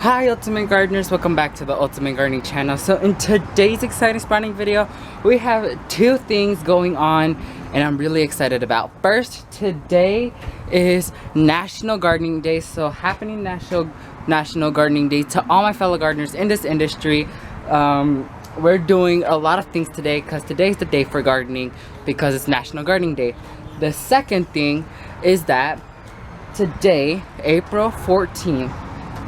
Hi Ultimate Gardeners, welcome back to the Ultimate Gardening channel. So in today's exciting spawning video, we have two things going on and I'm really excited about. First, today is National Gardening Day, so happening National Gardening Day to all my fellow gardeners in this industry. We're doing a lot of things today because today's the day for gardening because it's National Gardening Day. The second thing is that today, April 14th,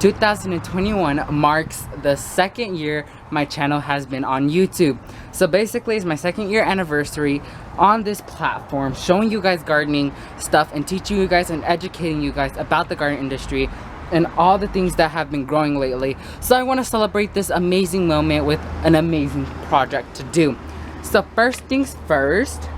2021 marks the second year my channel has been on YouTube. So basically it's my second year anniversary on this platform, showing you guys gardening stuff and teaching you guys and educating you guys about the garden industry and all the things that have been growing lately. So I want to celebrate this amazing moment with an amazing project to do. So first things first,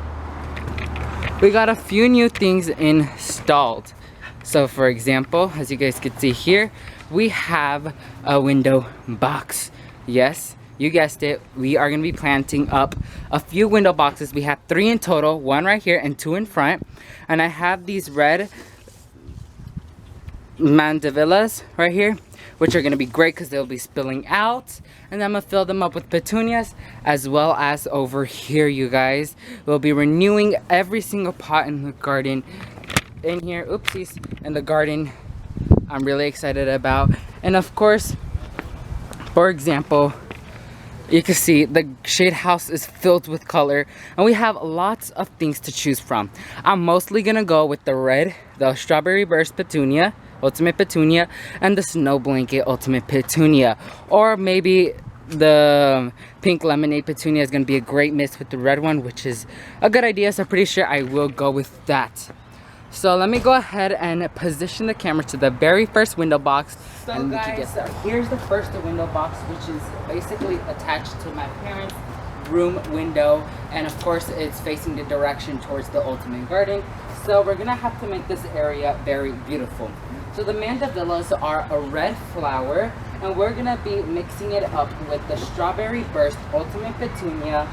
we got a few new things installed. So for example, as you guys can see here, we have a window box. Yes, you guessed it, we are going to be planting up a few window boxes. We have 3 in total, 1 right here and 2 in front. And I have these red mandavillas right here, which are going to be great because they'll be spilling out. And I'm going to fill them up with petunias, as well as over here, you guys. We'll be renewing every single pot in the garden in here, oopsies, in the garden. I'm really excited about. And of course, for example, you can see the shade house is filled with color and we have lots of things to choose from. I'm mostly gonna go with the red, the strawberry burst petunia, ultimate petunia, and the snow blanket ultimate petunia, or maybe the pink lemonade petunia is gonna be a great mix with the red one, which is a good idea, so I'm pretty sure I will go with that. So let me go ahead and position the camera to the very first window box. So guys, here's the first window box, which is basically attached to my parents' room window. And of course, it's facing the direction towards the ultimate garden. So we're gonna have to make this area very beautiful. So the mandavillas are a red flower, and we're gonna be mixing it up with the strawberry burst ultimate petunia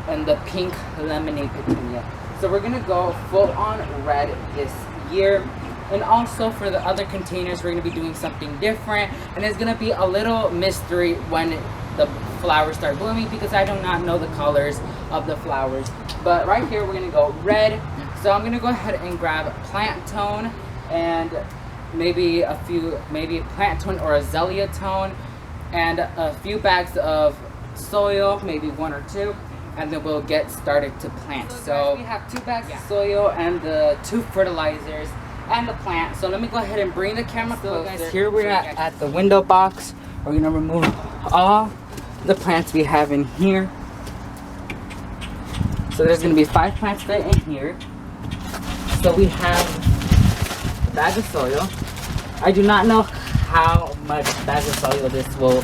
and the pink lemonade petunia. So we're gonna go full on red this year. And also for the other containers, we're gonna be doing something different. And it's gonna be a little mystery when the flowers start blooming because I do not know the colors of the flowers. But right here, we're gonna go red. So I'm gonna go ahead and grab plant tone and maybe plant tone or azalea tone and a few bags of soil, maybe 1 or 2. And then we'll get started to plant. So we have 2 bags of soil and the 2 fertilizers and the plant. So let me go ahead and bring the camera closer. Guys, here we're at the window box. We're gonna remove all the plants we have in here. So there's gonna be 5 plants fit in here. So we have a bag of soil. I do not know how much bag of soil this will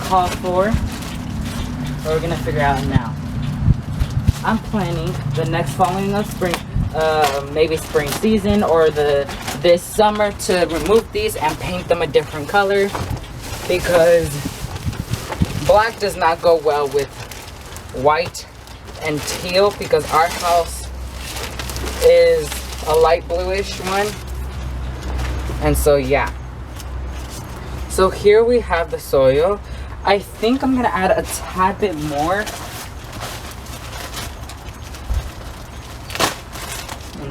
call for, but we're gonna figure out now. I'm planning the next following of spring, maybe spring season or this summer to remove these and paint them a different color because black does not go well with white and teal because our house is a light bluish one. And so yeah. So here we have the soil. I think I'm gonna add a tad bit more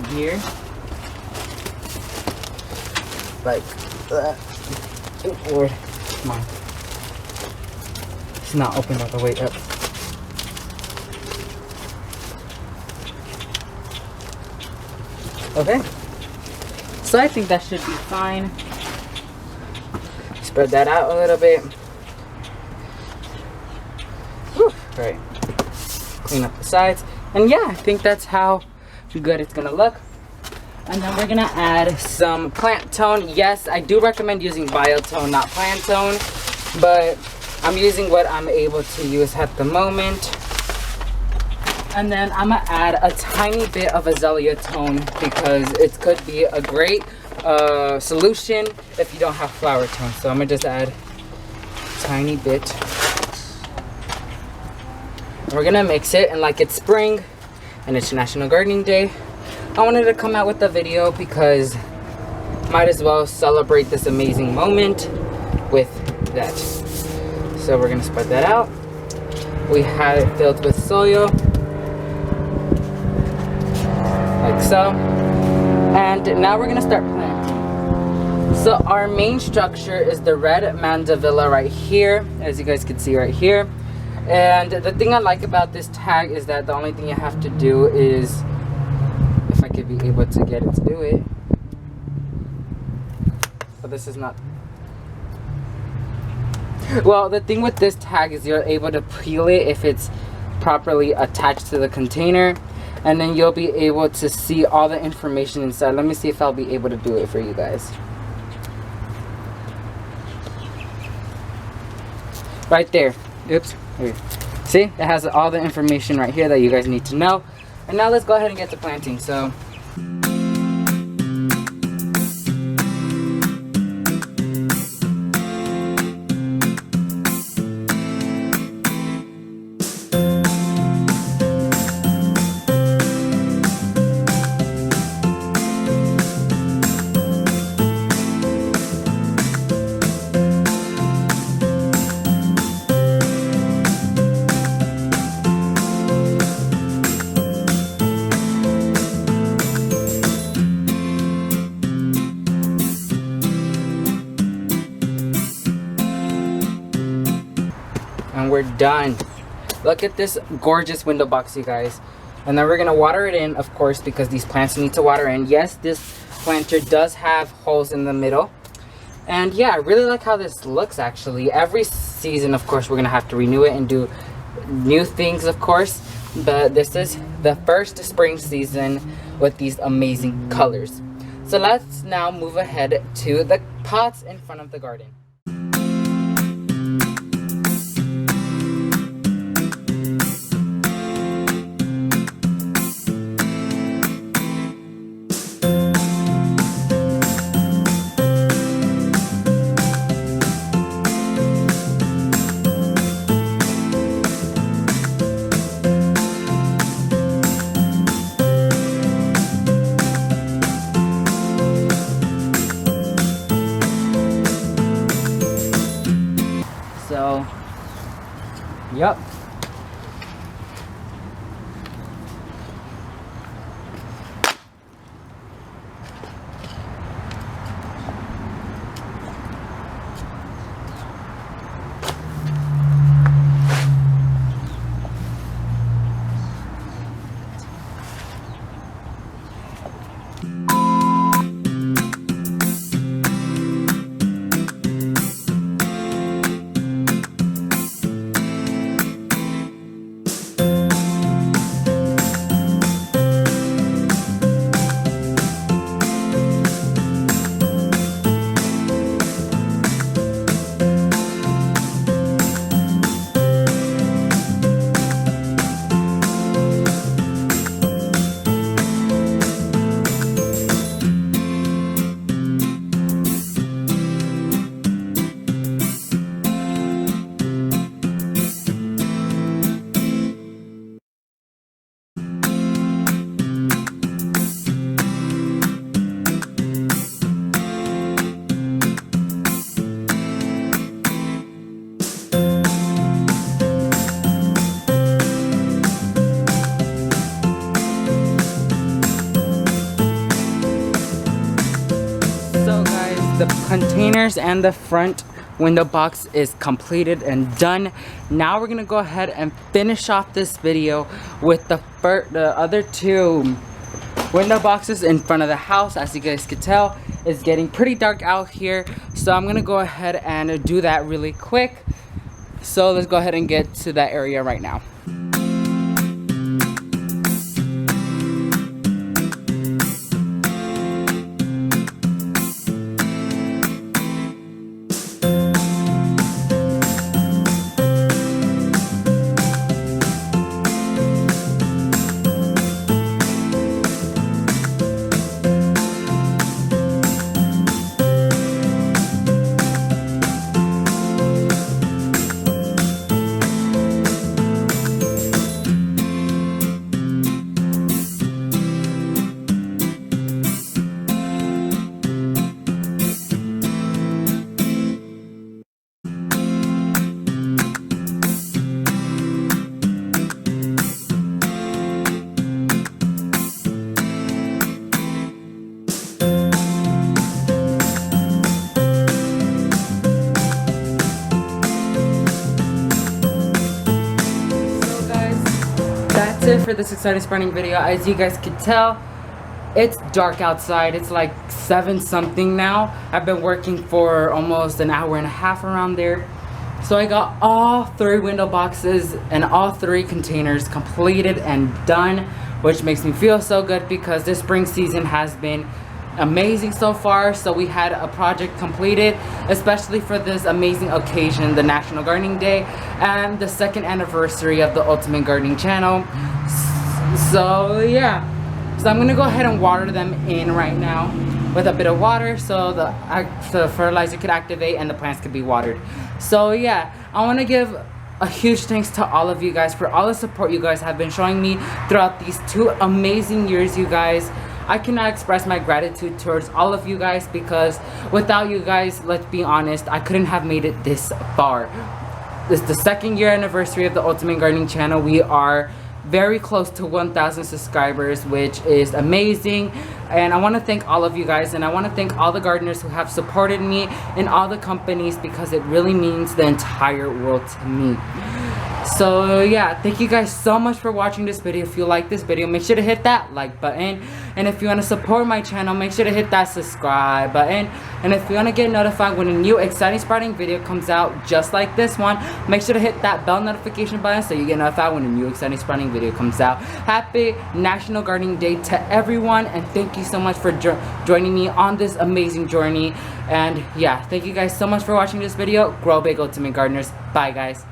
here, like that. Oh Lord, come on, it's not open all the way up. Okay, so I think that should be fine. Spread that out a little bit. Whew. Right, clean up the sides, and yeah, I think that's how good it's gonna look. And then we're gonna add some plant tone. Yes, I do recommend using biotone, not plant tone, but I'm using what I'm able to use at the moment. And then I'm gonna add a tiny bit of azalea tone because it could be a great solution if you don't have flower tone. So I'm gonna just add a tiny bit. We're gonna mix it, and like it's spring and it's National Gardening Day, I wanted to come out with a video because might as well celebrate this amazing moment with that. So we're gonna spread that out. We have it filled with soil, like so. And now we're gonna start planting. So our main structure is the red mandevilla right here, as you guys can see right here. And the thing I like about this tag is that the only thing you have to do is, if I could be able to get it to do it, but this is not. Well, the thing with this tag is you're able to peel it if it's properly attached to the container, and then you'll be able to see all the information inside. Let me see if I'll be able to do it for you guys. Right there. Oops. Here. See? It has all the information right here that you guys need to know. And now let's go ahead and get to planting. So and we're done. Look at this gorgeous window box, you guys. And then we're gonna water it in, of course, because these plants need to water in. Yes, this planter does have holes in the middle. And yeah, I really like how this looks actually. Every season, of course, we're gonna have to renew it and do new things, of course. But this is the first spring season with these amazing colors. So let's now move ahead to the pots in front of the garden. So, yep. The containers and the front window box is completed and done. Now we're gonna go ahead and finish off this video with the other two window boxes in front of the house. As you guys can tell, it's getting pretty dark out here, so I'm gonna go ahead and do that really quick. So let's go ahead and get to that area right now. it for this exciting spawning video. As you guys could tell, it's dark outside. It's like 7 something now. I've been working for almost an hour and a half around there. So I got all 3 window boxes and all 3 containers completed and done, which makes me feel so good because this spring season has been amazing so far. So we had a project completed, especially for this amazing occasion, the National Gardening Day and the 2nd anniversary of the Ultimate Gardening channel. So yeah, so I'm gonna go ahead and water them in right now with a bit of water so the fertilizer could activate and the plants could be watered. So yeah, I want to give a huge thanks to all of you guys for all the support you guys have been showing me throughout these 2 amazing years, you guys. I cannot express my gratitude towards all of you guys because without you guys, let's be honest, I couldn't have made it this far. This is the 2nd year anniversary of the Ultimate Gardening channel. We are very close to 1,000 subscribers, which is amazing, and I want to thank all of you guys, and I want to thank all the gardeners who have supported me and all the companies because it really means the entire world to me. So yeah, thank you guys so much for watching this video. If you like this video, make sure to hit that like button, and if you want to support my channel, make sure to hit that subscribe button, and if you want to get notified when a new exciting sprouting video comes out just like this one, make sure to hit that bell notification button so you get notified when a new exciting sprouting video comes out. Happy National Gardening Day to everyone, and thank you so much for joining me on this amazing journey. And yeah, thank you guys so much for watching this video. Grow big, Ultimate Gardeners. Bye guys.